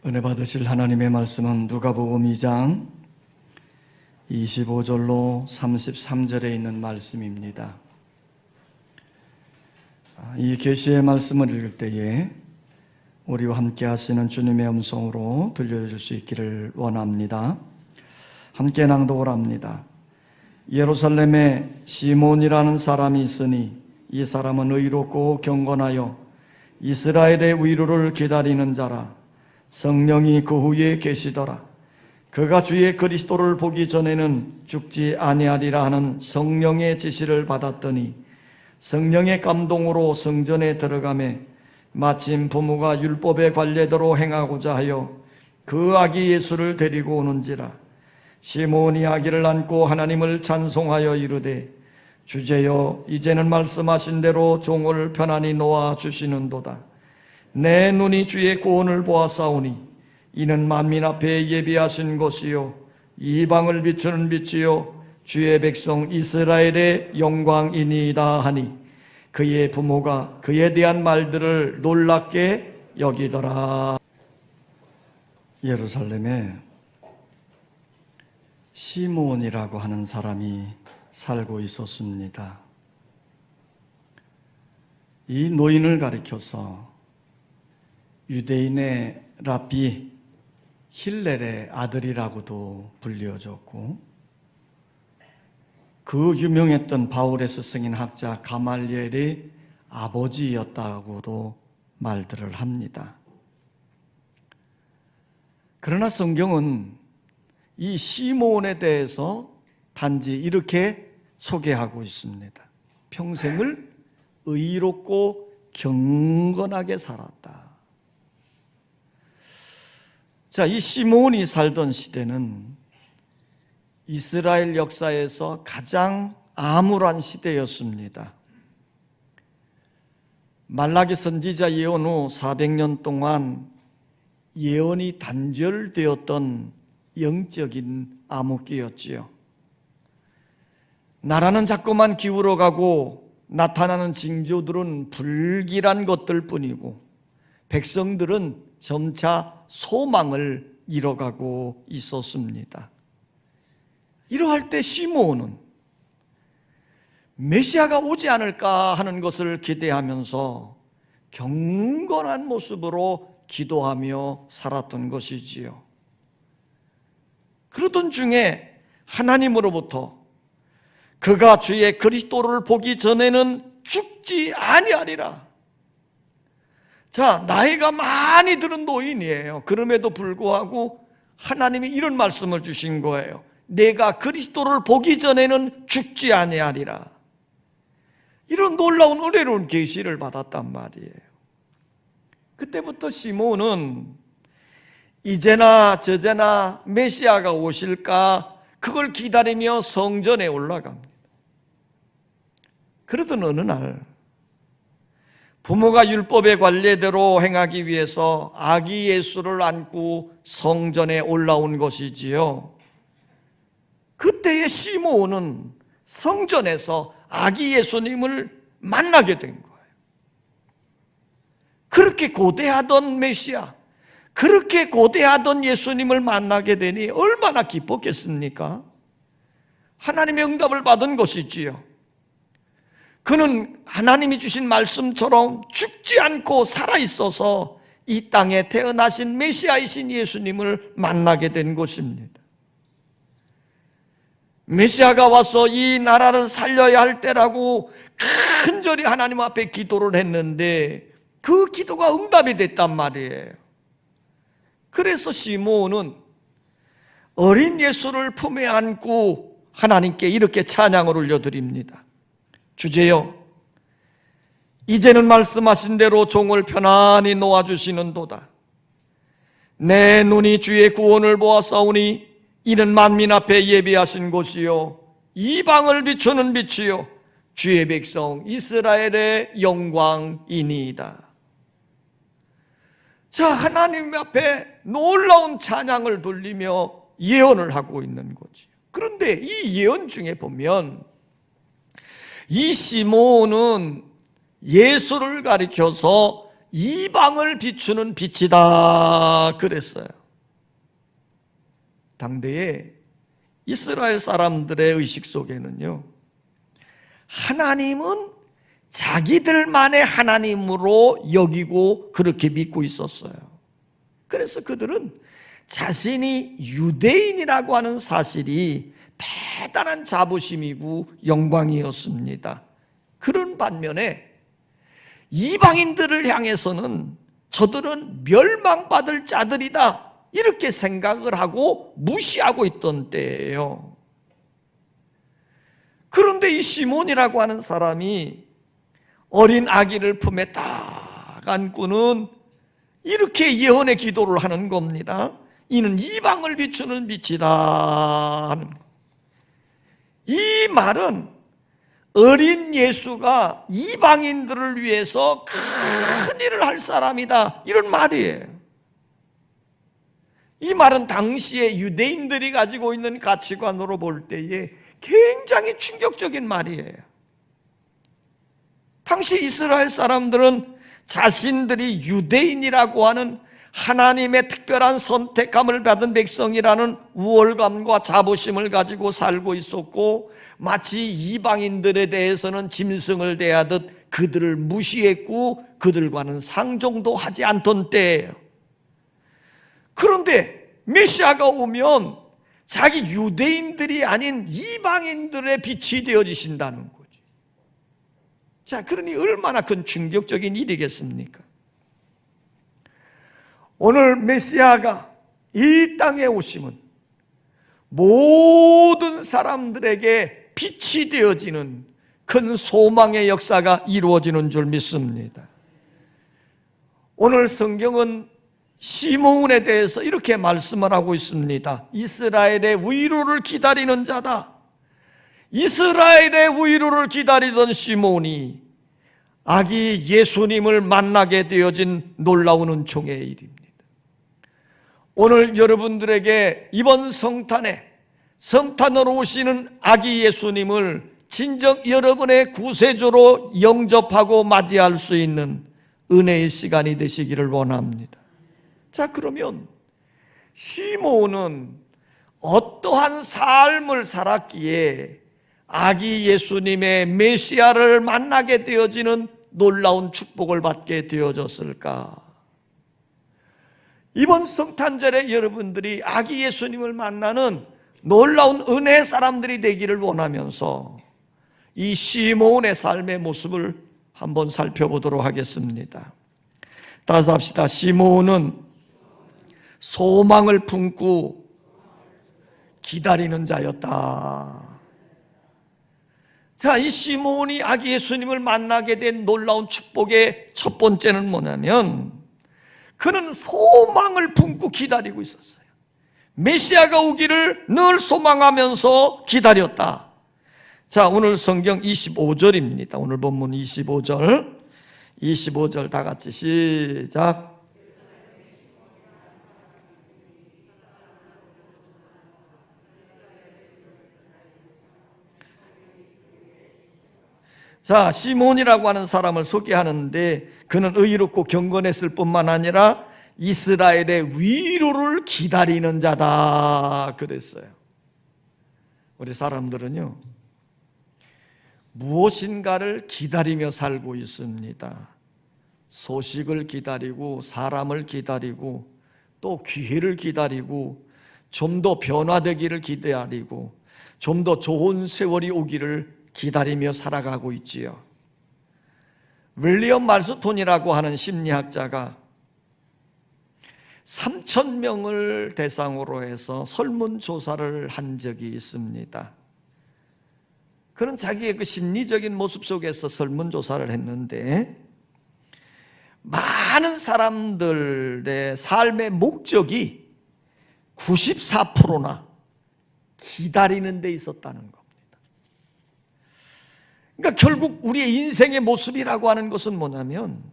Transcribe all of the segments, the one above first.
은혜 받으실 하나님의 말씀은 누가복음 2장 25절로 33절에 있는 말씀입니다. 이 계시의 말씀을 읽을 때에 우리와 함께 하시는 주님의 음성으로 들려줄 수 있기를 원합니다. 함께 낭독을 합니다. 예루살렘에 시몬이라는 사람이 있으니 이 사람은 의롭고 경건하여 이스라엘의 위로를 기다리는 자라. 성령이 그 후에 계시더라. 그가 주의 그리스도를 보기 전에는 죽지 아니하리라 하는 성령의 지시를 받았더니 성령의 감동으로 성전에 들어가매 마침 부모가 율법의 관례대로 행하고자 하여 그 아기 예수를 데리고 오는지라. 시몬이 아기를 안고 하나님을 찬송하여 이르되 주제여 이제는 말씀하신 대로 종을 편안히 놓아 주시는도다. 내 눈이 주의 구원을 보았사오니 이는 만민 앞에 예비하신 것이요 이방을 비추는 빛이요 주의 백성 이스라엘의 영광이니이다 하니 그의 부모가 그에 대한 말들을 놀랍게 여기더라. 예루살렘에 시몬이라고 하는 사람이 살고 있었습니다. 이 노인을 가리켜서 유대인의 랍비 힐렐의 아들이라고도 불려졌고 그 유명했던 바울의 스승인 학자 가말리엘의 아버지였다고도 말들을 합니다. 그러나 성경은 이 시몬에 대해서 단지 이렇게 소개하고 있습니다. 평생을 의롭고 경건하게 살았다. 자, 이 시몬이 살던 시대는 이스라엘 역사에서 가장 암울한 시대였습니다. 말라기 선지자 예언 후 400년 동안 예언이 단절되었던 영적인 암흑기였지요. 나라는 자꾸만 기울어가고 나타나는 징조들은 불길한 것들 뿐이고 백성들은 점차 소망을 잃어가고 있었습니다. 이러할 때 시몬은 메시아가 오지 않을까 하는 것을 기대하면서 경건한 모습으로 기도하며 살았던 것이지요. 그러던 중에 하나님으로부터 그가 주의 그리스도를 보기 전에는 죽지 아니하리라. 자, 나이가 많이 들은 노인이에요. 그럼에도 불구하고 하나님이 이런 말씀을 주신 거예요. 내가 그리스도를 보기 전에는 죽지 아니하리라. 이런 놀라운 은혜로운 계시를 받았단 말이에요. 그때부터 시몬은 이제나 저제나 메시아가 오실까 그걸 기다리며 성전에 올라갑니다. 그러던 어느 날 부모가 율법의 관례대로 행하기 위해서 아기 예수를 안고 성전에 올라온 것이지요. 그때의 시몬은 성전에서 아기 예수님을 만나게 된 거예요. 그렇게 고대하던 메시아, 그렇게 고대하던 예수님을 만나게 되니 얼마나 기뻤겠습니까? 하나님의 응답을 받은 것이지요. 그는 하나님이 주신 말씀처럼 죽지 않고 살아있어서 이 땅에 태어나신 메시아이신 예수님을 만나게 된 것입니다. 메시아가 와서 이 나라를 살려야 할 때라고 간절히 하나님 앞에 기도를 했는데 그 기도가 응답이 됐단 말이에요. 그래서 시몬은 어린 예수를 품에 안고 하나님께 이렇게 찬양을 올려드립니다. 주제여 이제는 말씀하신 대로 종을 편안히 놓아주시는도다. 내 눈이 주의 구원을 보았사오니 이는 만민 앞에 예비하신 곳이요 이방을 비추는 빛이요 주의 백성 이스라엘의 영광이니이다. 자, 하나님 앞에 놀라운 찬양을 돌리며 예언을 하고 있는 거지. 그런데 이 예언 중에 보면 이 시몬은 예수를 가리켜서 이방을 비추는 빛이다 그랬어요. 당대에 이스라엘 사람들의 의식 속에는요, 하나님은 자기들만의 하나님으로 여기고 그렇게 믿고 있었어요. 그래서 그들은 자신이 유대인이라고 하는 사실이 대단한 자부심이고 영광이었습니다. 그런 반면에 이방인들을 향해서는 저들은 멸망받을 자들이다 이렇게 생각을 하고 무시하고 있던 때예요. 그런데 이 시몬이라고 하는 사람이 어린 아기를 품에 딱 안고는 이렇게 예언의 기도를 하는 겁니다. 이는 이방을 비추는 빛이다 하는 거. 이 말은 어린 예수가 이방인들을 위해서 큰 일을 할 사람이다 이런 말이에요. 이 말은 당시에 유대인들이 가지고 있는 가치관으로 볼 때에 굉장히 충격적인 말이에요. 당시 이스라엘 사람들은 자신들이 유대인이라고 하는 하나님의 특별한 선택함을 받은 백성이라는 우월감과 자부심을 가지고 살고 있었고, 마치 이방인들에 대해서는 짐승을 대하듯 그들을 무시했고 그들과는 상종도 하지 않던 때예요. 그런데 메시아가 오면 자기 유대인들이 아닌 이방인들의 빛이 되어지신다는 거죠. 자, 그러니 얼마나 큰 충격적인 일이겠습니까? 오늘 메시아가 이 땅에 오심은 모든 사람들에게 빛이 되어지는 큰 소망의 역사가 이루어지는 줄 믿습니다. 오늘 성경은 시몬에 대해서 이렇게 말씀을 하고 있습니다. 이스라엘의 위로를 기다리는 자다. 이스라엘의 위로를 기다리던 시몬이 아기 예수님을 만나게 되어진 놀라운 은총의 일입니다. 오늘 여러분들에게 이번 성탄에 성탄으로 오시는 아기 예수님을 진정 여러분의 구세주로 영접하고 맞이할 수 있는 은혜의 시간이 되시기를 원합니다. 자, 그러면 시몬은 어떠한 삶을 살았기에 아기 예수님의 메시아를 만나게 되어지는 놀라운 축복을 받게 되어졌을까? 이번 성탄절에 여러분들이 아기 예수님을 만나는 놀라운 은혜의 사람들이 되기를 원하면서 이 시몬의 삶의 모습을 한번 살펴보도록 하겠습니다. 따라서 합시다. 시몬은 소망을 품고 기다리는 자였다. 자, 이 시몬이 아기 예수님을 만나게 된 놀라운 축복의 첫 번째는 뭐냐면, 그는 소망을 품고 기다리고 있었어요. 메시아가 오기를 늘 소망하면서 기다렸다. 자, 오늘 성경 25절입니다. 오늘 본문 25절 다 같이 시작. 자, 시몬이라고 하는 사람을 소개하는데 그는 의롭고 경건했을 뿐만 아니라 이스라엘의 위로를 기다리는 자다 그랬어요. 우리 사람들은요, 무엇인가를 기다리며 살고 있습니다. 소식을 기다리고 사람을 기다리고 또 기회를 기다리고 좀 더 변화되기를 기다리고 좀 더 좋은 세월이 오기를 기다리며 살아가고 있지요. 윌리엄 말스톤이라고 하는 심리학자가 3,000명을 대상으로 해서 설문조사를 한 적이 있습니다. 그는 자기의 그 심리적인 모습 속에서 설문조사를 했는데 많은 사람들의 삶의 목적이 94%나 기다리는 데 있었다는 겁니다. 그러니까 결국 우리의 인생의 모습이라고 하는 것은 뭐냐면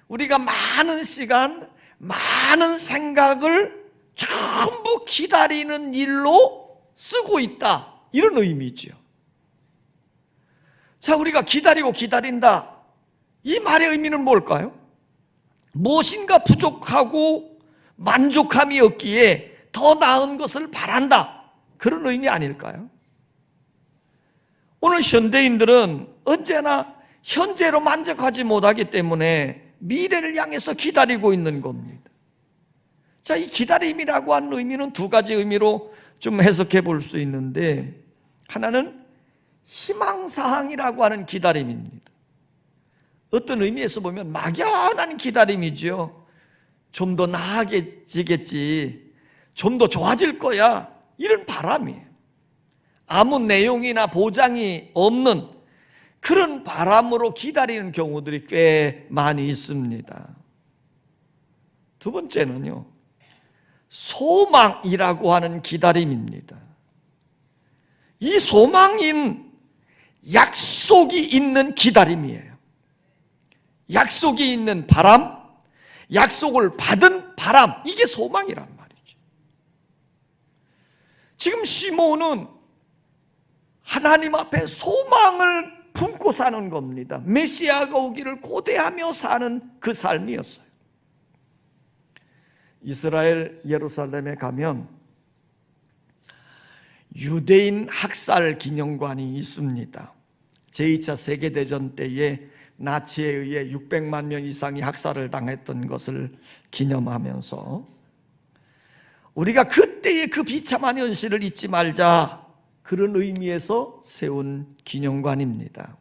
우리가 많은 시간, 많은 생각을 전부 기다리는 일로 쓰고 있다, 이런 의미죠. 자, 우리가 기다리고 기다린다, 이 말의 의미는 뭘까요? 무엇인가 부족하고 만족함이 없기에 더 나은 것을 바란다, 그런 의미 아닐까요? 오늘 현대인들은 언제나 현재로 만족하지 못하기 때문에 미래를 향해서 기다리고 있는 겁니다. 자, 이 기다림이라고 하는 의미는 두 가지 의미로 좀 해석해 볼 수 있는데, 하나는 희망사항이라고 하는 기다림입니다. 어떤 의미에서 보면 막연한 기다림이죠. 좀 더 나아지겠지, 좀 더 좋아질 거야, 이런 바람이에요. 아무 내용이나 보장이 없는 그런 바람으로 기다리는 경우들이 꽤 많이 있습니다. 두 번째는요, 소망이라고 하는 기다림입니다. 이 소망인 약속이 있는 기다림이에요. 약속이 있는 바람, 약속을 받은 바람, 이게 소망이란 말이죠. 지금 시몬은 하나님 앞에 소망을 품고 사는 겁니다. 메시아가 오기를 고대하며 사는 그 삶이었어요. 이스라엘 예루살렘에 가면 유대인 학살 기념관이 있습니다. 제2차 세계대전 때에 나치에 의해 600만 명 이상이 학살을 당했던 것을 기념하면서 우리가 그때의 그 비참한 현실을 잊지 말자, 그런 의미에서 세운 기념관입니다.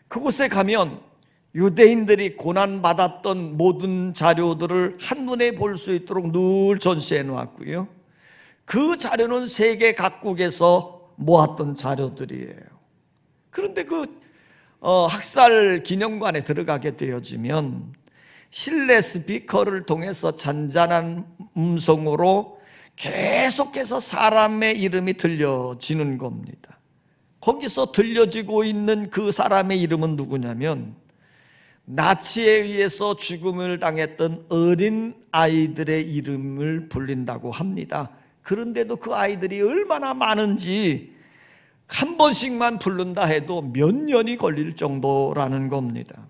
그곳에 가면 유대인들이 고난받았던 모든 자료들을 한눈에 볼 수 있도록 늘 전시해 놓았고요. 그 자료는 세계 각국에서 모았던 자료들이에요. 그런데 그 학살 기념관에 들어가게 되어지면 실내 스피커를 통해서 잔잔한 음성으로 계속해서 사람의 이름이 들려지는 겁니다. 거기서 들려지고 있는 그 사람의 이름은 누구냐면 나치에 의해서 죽음을 당했던 어린 아이들의 이름을 불린다고 합니다. 그런데도 그 아이들이 얼마나 많은지 한 번씩만 부른다 해도 몇 년이 걸릴 정도라는 겁니다.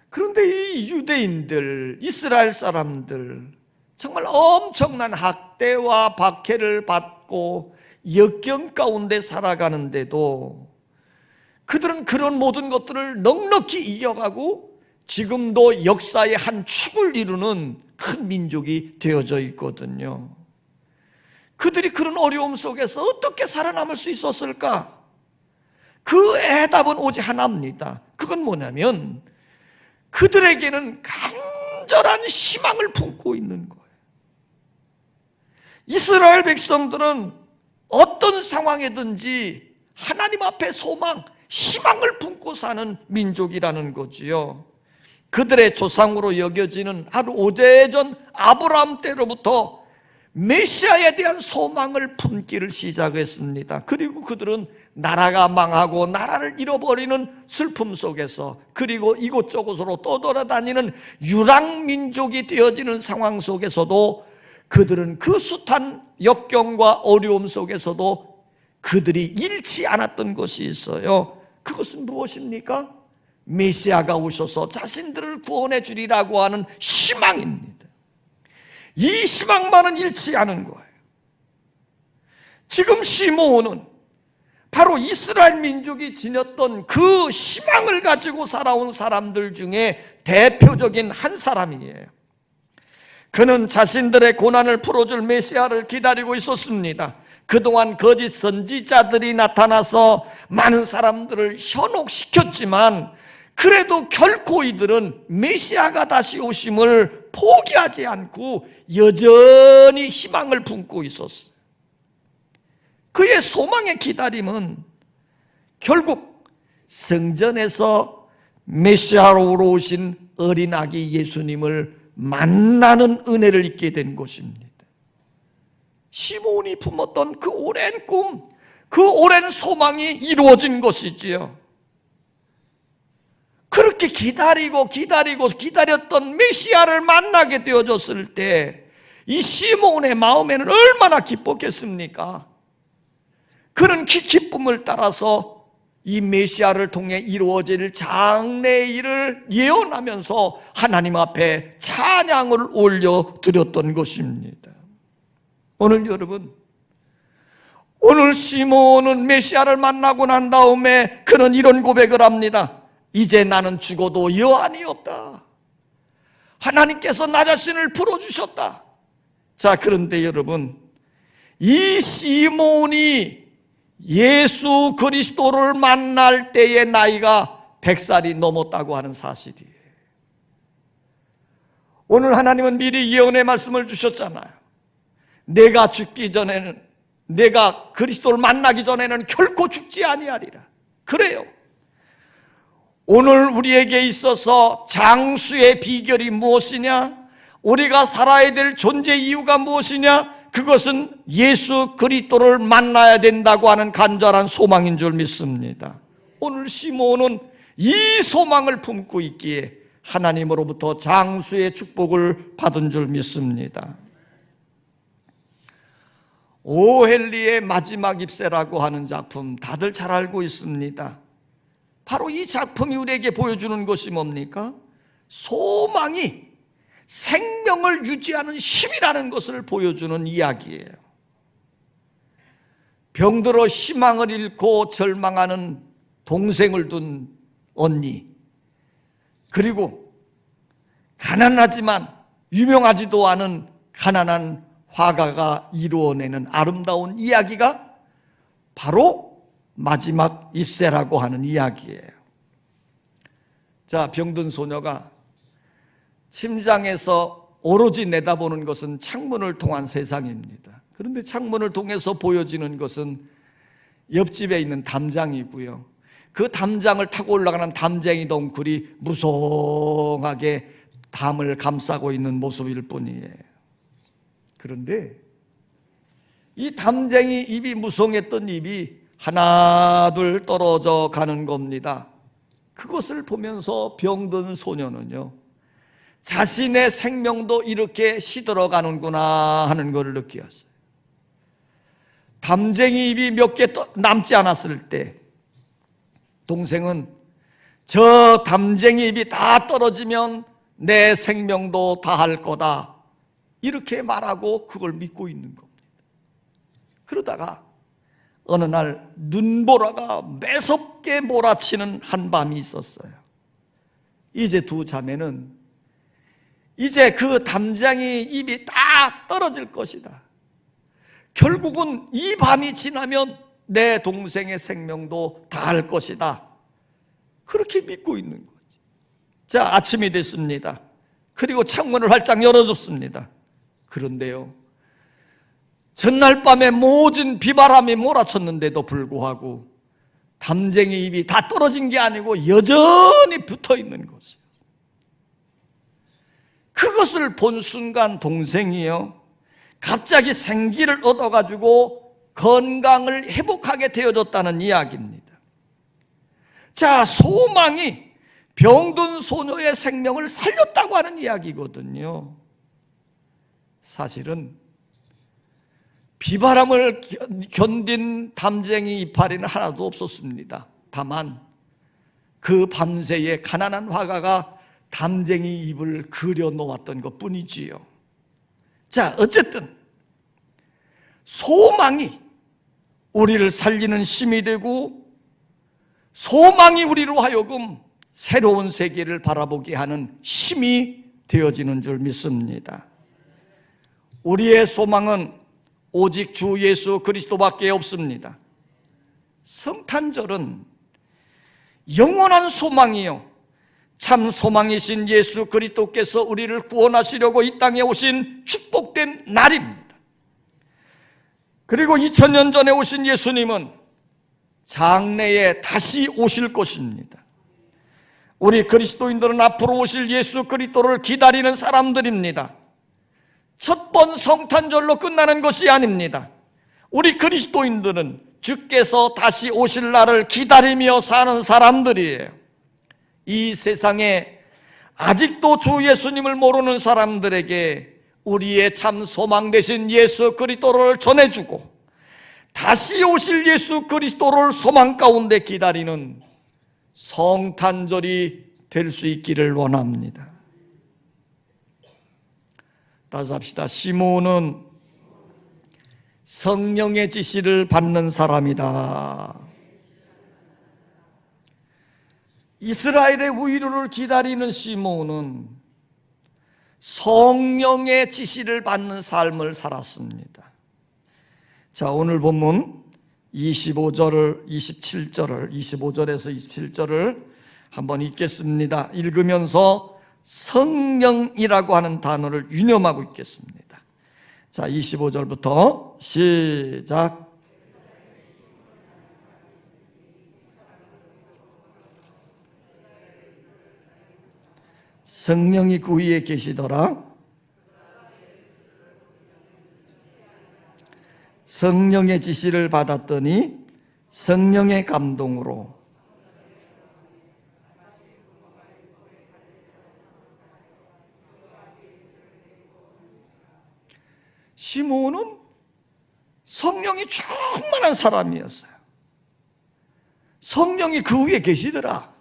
그런데 이 유대인들, 이스라엘 사람들, 정말 엄청난 학대와 박해를 받고 역경 가운데 살아가는데도 그들은 그런 모든 것들을 넉넉히 이겨가고 지금도 역사의 한 축을 이루는 큰 민족이 되어져 있거든요. 그들이 그런 어려움 속에서 어떻게 살아남을 수 있었을까? 그 해답은 오직 하나입니다. 그건 뭐냐면 그들에게는 간절한 희망을 품고 있는 거예요. 이스라엘 백성들은 어떤 상황이든지 하나님 앞에 소망, 희망을 품고 사는 민족이라는 거지요. 그들의 조상으로 여겨지는 아주 오래전 아브라함 때로부터 메시아에 대한 소망을 품기를 시작했습니다. 그리고 그들은 나라가 망하고 나라를 잃어버리는 슬픔 속에서, 그리고 이곳저곳으로 떠돌아다니는 유랑민족이 되어지는 상황 속에서도 그들은 그 숱한 역경과 어려움 속에서도 그들이 잃지 않았던 것이 있어요. 그것은 무엇입니까? 메시아가 오셔서 자신들을 구원해 주리라고 하는 희망입니다. 이 희망만은 잃지 않은 거예요. 지금 시므온은 바로 이스라엘 민족이 지녔던 그 희망을 가지고 살아온 사람들 중에 대표적인 한 사람이에요. 그는 자신들의 고난을 풀어줄 메시아를 기다리고 있었습니다. 그동안 거짓 선지자들이 나타나서 많은 사람들을 현혹시켰지만 그래도 결코 이들은 메시아가 다시 오심을 포기하지 않고 여전히 희망을 품고 있었어요. 그의 소망의 기다림은 결국 성전에서 메시아로 오신 어린 아기 예수님을 만나는 은혜를 잊게 된 것입니다. 시몬이 품었던 그 오랜 꿈, 그 오랜 소망이 이루어진 것이지요. 그렇게 기다렸던 메시아를 만나게 되어졌을 때 이 시몬의 마음에는 얼마나 기뻤겠습니까? 그는 그 기쁨을 따라서 이 메시아를 통해 이루어질 장래의 일을 예언하면서 하나님 앞에 찬양을 올려드렸던 것입니다. 오늘 여러분, 오늘 시몬은 메시아를 만나고 난 다음에 그는 이런 고백을 합니다. 이제 나는 죽어도 여한이 없다. 하나님께서 나 자신을 풀어주셨다. 자, 그런데 여러분, 이 시몬이 예수 그리스도를 만날 때의 나이가 100살이 넘었다고 하는 사실이에요. 오늘 하나님은 미리 예언의 말씀을 주셨잖아요. 내가 죽기 전에는, 내가 그리스도를 만나기 전에는 결코 죽지 아니하리라. 그래요. 오늘 우리에게 있어서 장수의 비결이 무엇이냐? 우리가 살아야 될 존재 이유가 무엇이냐? 그것은 예수 그리스도를 만나야 된다고 하는 간절한 소망인 줄 믿습니다. 오늘 시몬은 이 소망을 품고 있기에 하나님으로부터 장수의 축복을 받은 줄 믿습니다. 오헨리의 마지막 입새라고 하는 작품 다들 잘 알고 있습니다. 바로 이 작품이 우리에게 보여주는 것이 뭡니까? 소망이 생명을 유지하는 힘이라는 것을 보여주는 이야기예요. 병들어 희망을 잃고 절망하는 동생을 둔 언니, 그리고 가난하지만 유명하지도 않은 가난한 화가가 이루어내는 아름다운 이야기가 바로 마지막 입새라고 하는 이야기예요. 자, 병든 소녀가 침장에서 오로지 내다보는 것은 창문을 통한 세상입니다. 그런데 창문을 통해서 보여지는 것은 옆집에 있는 담장이고요. 그 담장을 타고 올라가는 담쟁이 덩굴이 무성하게 담을 감싸고 있는 모습일 뿐이에요. 그런데 이 담쟁이 입이 무성했던 입이 하나 둘 떨어져 가는 겁니다. 그것을 보면서 병든 소녀는요, 자신의 생명도 이렇게 시들어가는구나 하는 것을 느꼈어요. 담쟁이 입이 몇 개 남지 않았을 때 동생은 저 담쟁이 입이 다 떨어지면 내 생명도 다할 거다, 이렇게 말하고 그걸 믿고 있는 겁니다. 그러다가 어느 날 눈보라가 매섭게 몰아치는 한밤이 있었어요. 이제 두 자매는 이제 그 담장이 입이 다 떨어질 것이다. 결국은 이 밤이 지나면 내 동생의 생명도 다할 것이다. 그렇게 믿고 있는 거죠. 자, 아침이 됐습니다. 그리고 창문을 활짝 열어줬습니다. 그런데요, 전날 밤에 모진 비바람이 몰아쳤는데도 불구하고 담쟁이 입이 다 떨어진 게 아니고 여전히 붙어 있는 것이에요. 그것을 본 순간 동생이요, 갑자기 생기를 얻어가지고 건강을 회복하게 되어졌다는 이야기입니다. 자, 소망이 병든 소녀의 생명을 살렸다고 하는 이야기거든요. 사실은 비바람을 견딘 담쟁이 이파리는 하나도 없었습니다. 다만 그 밤새에 가난한 화가가 담쟁이 잎을 그려 놓았던 것 뿐이지요. 자, 어쨌든 소망이 우리를 살리는 힘이 되고, 소망이 우리로 하여금 새로운 세계를 바라보게 하는 힘이 되어지는 줄 믿습니다. 우리의 소망은 오직 주 예수 그리스도밖에 없습니다. 성탄절은 영원한 소망이요, 참 소망이신 예수 그리스도께서 우리를 구원하시려고 이 땅에 오신 축복된 날입니다. 그리고 2000년 전에 오신 예수님은 장래에 다시 오실 것입니다. 우리 그리스도인들은 앞으로 오실 예수 그리스도를 기다리는 사람들입니다. 첫 번 성탄절로 끝나는 것이 아닙니다. 우리 그리스도인들은 주께서 다시 오실 날을 기다리며 사는 사람들이에요. 이 세상에 아직도 주 예수님을 모르는 사람들에게 우리의 참 소망 되신 예수 그리스도를 전해주고, 다시 오실 예수 그리스도를 소망 가운데 기다리는 성탄절이 될 수 있기를 원합니다. 따라서 합시다. 시몬은 성령의 지시를 받는 사람이다. 이스라엘의 위로를 기다리는 시몬은 성령의 지시를 받는 삶을 살았습니다. 자, 오늘 본문 25절에서 27절을 한번 읽겠습니다. 읽으면서 성령이라고 하는 단어를 유념하고 있겠습니다. 자, 25절부터 시작. 성령이 그 위에 계시더라. 성령의 지시를 받았더니 성령의 감동으로 시몬은 성령이 충만한 사람이었어요. 성령이 그 위에 계시더라.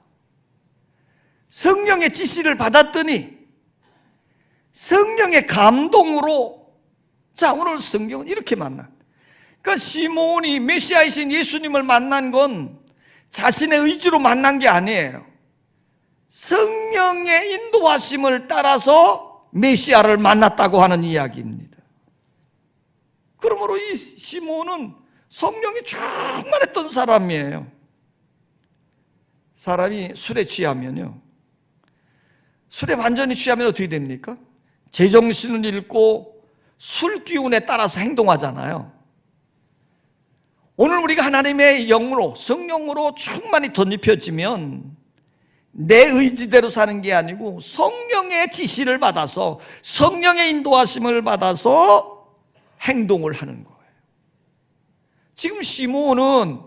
성령의 지시를 받았더니 성령의 감동으로, 자, 오늘 성경은 이렇게 만난, 그러니까 시몬이 메시아이신 예수님을 만난 건 자신의 의지로 만난 게 아니에요. 성령의 인도하심을 따라서 메시아를 만났다고 하는 이야기입니다. 그러므로 이 시몬은 성령이 충만했던 사람이에요. 사람이 술에 취하면요, 술에 완전히 취하면 어떻게 됩니까? 제정신을 잃고 술 기운에 따라서 행동하잖아요. 오늘 우리가 하나님의 영으로, 성령으로 충만히 덧입혀지면 내 의지대로 사는 게 아니고 성령의 지시를 받아서, 성령의 인도하심을 받아서 행동을 하는 거예요. 지금 시몬은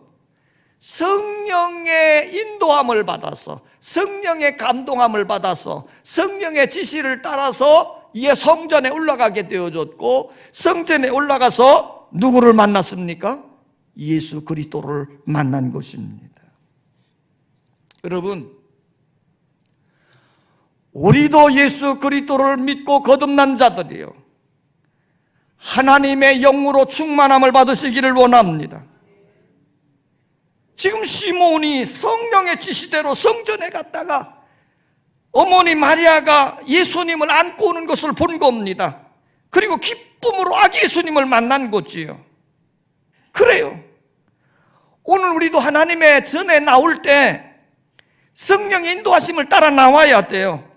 성령의 인도함을 받아서, 성령의 감동함을 받아서, 성령의 지시를 따라서 이에 성전에 올라가게 되어졌고, 성전에 올라가서 누구를 만났습니까? 예수 그리스도를 만난 것입니다. 여러분, 우리도 예수 그리스도를 믿고 거듭난 자들이요, 하나님의 영으로 충만함을 받으시기를 원합니다. 지금 시몬이 성령의 지시대로 성전에 갔다가 어머니 마리아가 예수님을 안고 오는 것을 본 겁니다. 그리고 기쁨으로 아기 예수님을 만난 거지요. 그래요. 오늘 우리도 하나님의 전에 나올 때 성령의 인도하심을 따라 나와야 돼요.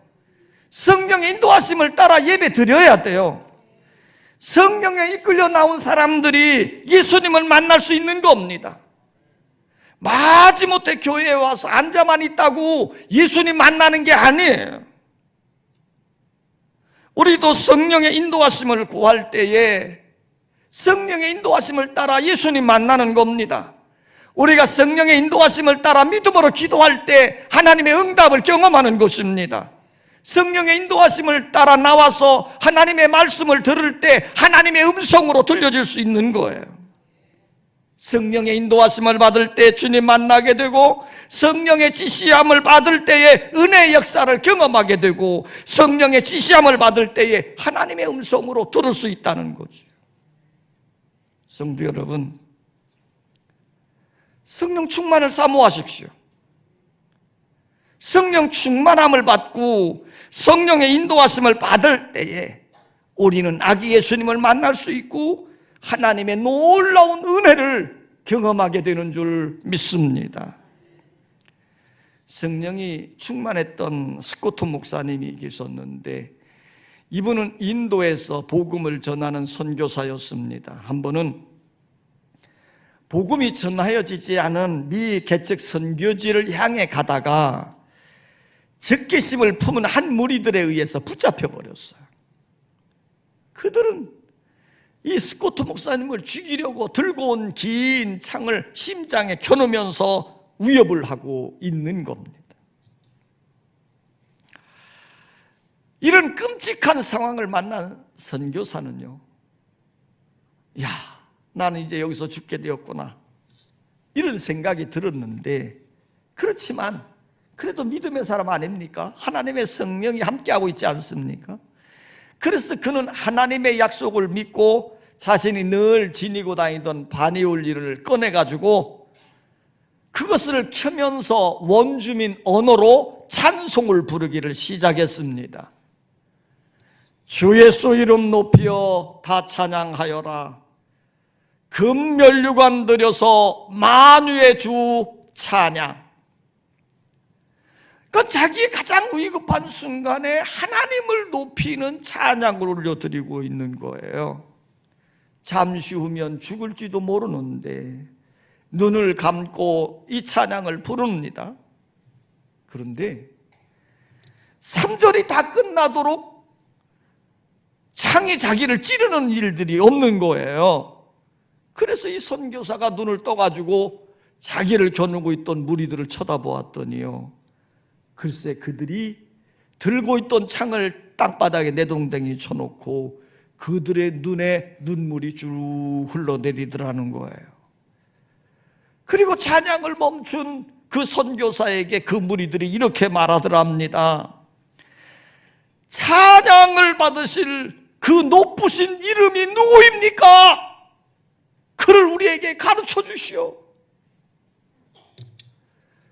성령의 인도하심을 따라 예배 드려야 돼요. 성령에 이끌려 나온 사람들이 예수님을 만날 수 있는 겁니다. 마지못해 교회에 와서 앉아만 있다고 예수님 만나는 게 아니에요. 우리도 성령의 인도하심을 구할 때에 성령의 인도하심을 따라 예수님 만나는 겁니다. 우리가 성령의 인도하심을 따라 믿음으로 기도할 때 하나님의 응답을 경험하는 것입니다. 성령의 인도하심을 따라 나와서 하나님의 말씀을 들을 때 하나님의 음성으로 들려질 수 있는 거예요. 성령의 인도하심을 받을 때 주님 만나게 되고, 성령의 지시함을 받을 때에 은혜의 역사를 경험하게 되고, 성령의 지시함을 받을 때에 하나님의 음성으로 들을 수 있다는 거죠. 성도 여러분, 성령 충만을 사모하십시오. 성령 충만함을 받고 성령의 인도하심을 받을 때에 우리는 아기 예수님을 만날 수 있고 하나님의 놀라운 은혜를 경험하게 되는 줄 믿습니다. 성령이 충만했던 스코트 목사님이 계셨는데, 이분은 인도에서 복음을 전하는 선교사였습니다. 한 번은 복음이 전하여지지 않은 미 개척 선교지를 향해 가다가 적개심을 품은 한 무리들에 의해서 붙잡혀 버렸어요. 그들은 이 스코트 목사님을 죽이려고 들고 온 긴 창을 심장에 켜놓으면서 위협을 하고 있는 겁니다. 이런 끔찍한 상황을 만난 선교사는요, 야, 나는 이제 여기서 죽게 되었구나, 이런 생각이 들었는데, 그렇지만 그래도 믿음의 사람 아닙니까? 하나님의 성령이 함께하고 있지 않습니까? 그래서 그는 하나님의 약속을 믿고 자신이 늘 지니고 다니던 바니올리를 꺼내가지고 그것을 켜면서 원주민 언어로 찬송을 부르기를 시작했습니다. 주 예수 이름 높여 다 찬양하여라. 금면류관 들여서 만유의 주 찬양. 그 자기의 가장 위급한 순간에 하나님을 높이는 찬양을 올려드리고 있는 거예요. 잠시 후면 죽을지도 모르는데 눈을 감고 이 찬양을 부릅니다. 그런데 3절이 다 끝나도록 창이 자기를 찌르는 일들이 없는 거예요. 그래서 이 선교사가 눈을 떠가지고 자기를 겨누고 있던 무리들을 쳐다보았더니요, 글쎄 그들이 들고 있던 창을 땅바닥에 내동댕이 쳐놓고 그들의 눈에 눈물이 쭉 흘러내리더라는 거예요. 그리고 찬양을 멈춘 그 선교사에게 그 무리들이 이렇게 말하더랍니다. 찬양을 받으실 그 높으신 이름이 누구입니까? 그를 우리에게 가르쳐 주시오.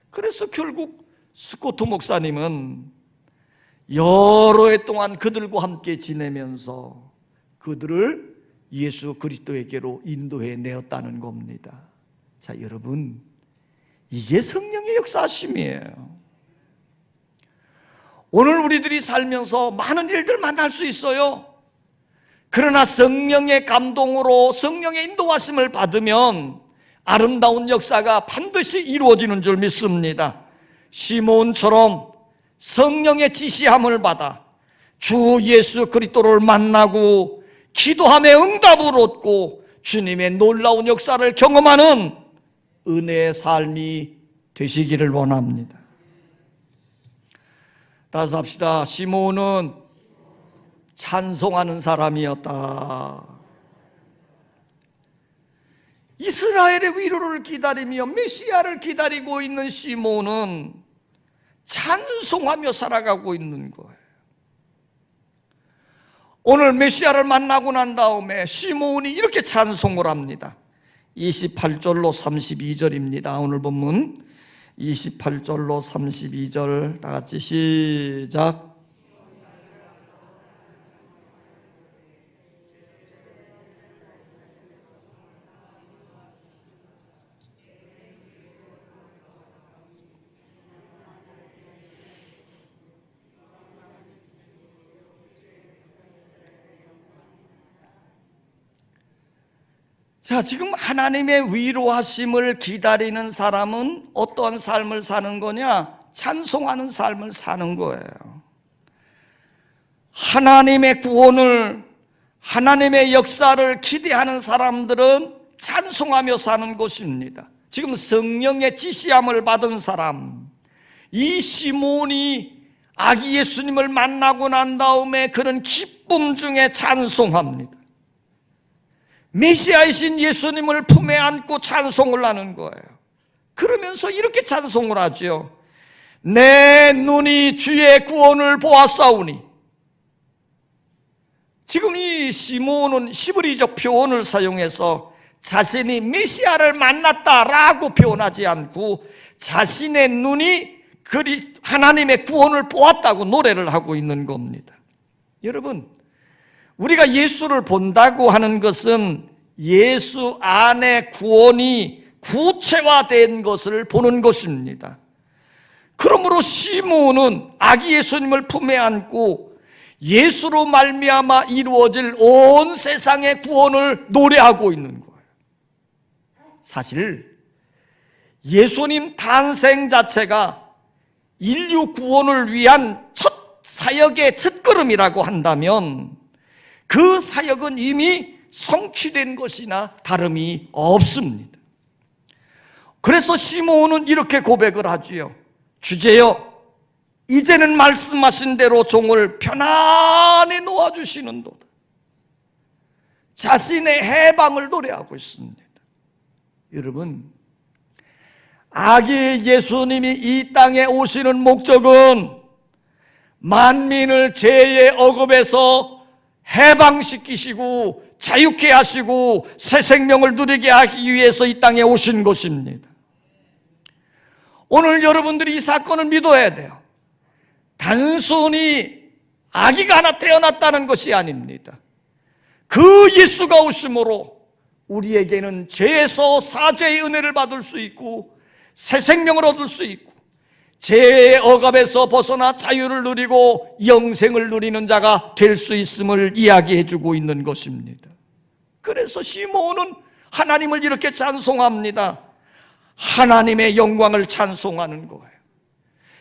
그래서 결국 스코트 목사님은 여러 해 동안 그들과 함께 지내면서 그들을 예수 그리스도에게로 인도해 내었다는 겁니다. 자, 여러분, 이게 성령의 역사심이에요. 오늘 우리들이 살면서 많은 일들 만날 수 있어요. 그러나 성령의 감동으로 성령의 인도하심을 받으면 아름다운 역사가 반드시 이루어지는 줄 믿습니다. 시몬처럼 성령의 지시함을 받아 주 예수 그리스도를 만나고 기도함에 응답을 얻고 주님의 놀라운 역사를 경험하는 은혜의 삶이 되시기를 원합니다. 따라서 합시다. 시몬은 찬송하는 사람이었다. 이스라엘의 위로를 기다리며 메시아를 기다리고 있는 시몬은 찬송하며 살아가고 있는 거예요. 오늘 메시아를 만나고 난 다음에 시몬이 이렇게 찬송을 합니다. 28절로 32절입니다. 오늘 본문 28절로 32절 다 같이 시작. 자, 지금 하나님의 위로하심을 기다리는 사람은 어떤 삶을 사는 거냐? 찬송하는 삶을 사는 거예요. 하나님의 구원을, 하나님의 역사를 기대하는 사람들은 찬송하며 사는 것입니다. 지금 성령의 지시함을 받은 사람, 이 시몬이 아기 예수님을 만나고 난 다음에 그런 기쁨 중에 찬송합니다. 메시아이신 예수님을 품에 안고 찬송을 하는 거예요. 그러면서 이렇게 찬송을 하죠. 내 눈이 주의 구원을 보았사오니. 지금 이 시몬은 히브리적 표현을 사용해서 자신이 메시아를 만났다라고 표현하지 않고 자신의 눈이 하나님의 구원을 보았다고 노래를 하고 있는 겁니다. 여러분, 우리가 예수를 본다고 하는 것은 예수 안에 구원이 구체화된 것을 보는 것입니다. 그러므로 시몬은 아기 예수님을 품에 안고 예수로 말미암아 이루어질 온 세상의 구원을 노래하고 있는 거예요. 사실 예수님 탄생 자체가 인류 구원을 위한 첫 사역의 첫걸음이라고 한다면 그 사역은 이미 성취된 것이나 다름이 없습니다. 그래서 시몬은 이렇게 고백을 하지요. 주제여, 이제는 말씀하신 대로 종을 편안히 놓아주시는도다. 자신의 해방을 노래하고 있습니다. 여러분, 아기 예수님이 이 땅에 오시는 목적은 만민을 죄의 억압에서 해방시키시고 자유케 하시고 새 생명을 누리게 하기 위해서 이 땅에 오신 것입니다. 오늘 여러분들이 이 사건을 믿어야 돼요. 단순히 아기가 하나 태어났다는 것이 아닙니다. 그 예수가 오심으로 우리에게는 죄에서 사죄의 은혜를 받을 수 있고 새 생명을 얻을 수 있고 죄의 억압에서 벗어나 자유를 누리고 영생을 누리는 자가 될 수 있음을 이야기해 주고 있는 것입니다. 그래서 시몬은 하나님을 이렇게 찬송합니다. 하나님의 영광을 찬송하는 거예요.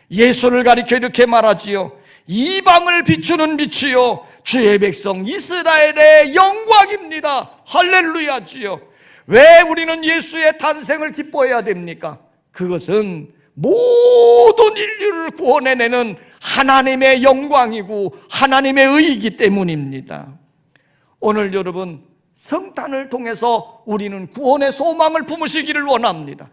예수를 가리켜 이렇게 말하지요. 이방을 비추는 빛이요 주의 백성 이스라엘의 영광입니다. 할렐루야지요. 왜 우리는 예수의 탄생을 기뻐해야 됩니까? 그것은 모든 인류를 구원해내는 하나님의 영광이고 하나님의 의이기 때문입니다. 오늘 여러분, 성탄을 통해서 우리는 구원의 소망을 품으시기를 원합니다.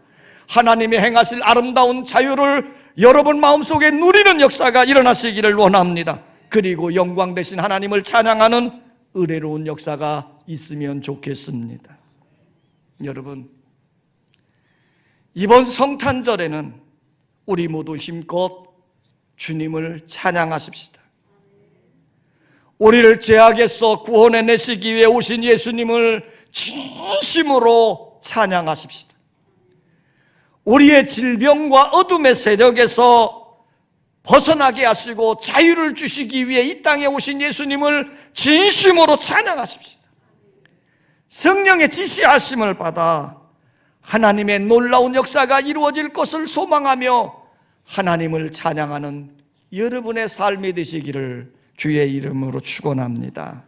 하나님이 행하실 아름다운 자유를 여러분 마음속에 누리는 역사가 일어나시기를 원합니다. 그리고 영광 되신 하나님을 찬양하는 의뢰로운 역사가 있으면 좋겠습니다. 여러분, 이번 성탄절에는 우리 모두 힘껏 주님을 찬양하십시다. 우리를 죄악에서 구원해내시기 위해 오신 예수님을 진심으로 찬양하십시다. 우리의 질병과 어둠의 세력에서 벗어나게 하시고 자유를 주시기 위해 이 땅에 오신 예수님을 진심으로 찬양하십시다. 성령의 지시하심을 받아 하나님의 놀라운 역사가 이루어질 것을 소망하며 하나님을 찬양하는 여러분의 삶이 되시기를 주의 이름으로 축원합니다.